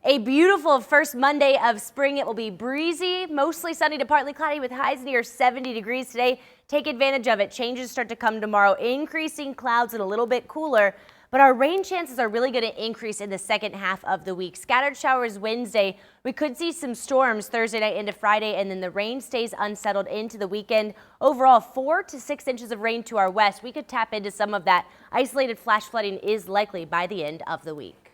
A beautiful first Monday of spring. It will be breezy, mostly sunny to partly cloudy with highs near 70 degrees today. Take advantage of it. Changes start to come tomorrow, increasing clouds and a little bit cooler. But our rain chances are really going to increase in the second half of the week. Scattered showers Wednesday. We could see some storms Thursday night into Friday, and then the rain stays unsettled into the weekend. Overall, 4 to 6 inches of rain to our west. We could tap into some of that. Isolated flash flooding is likely by the end of the week.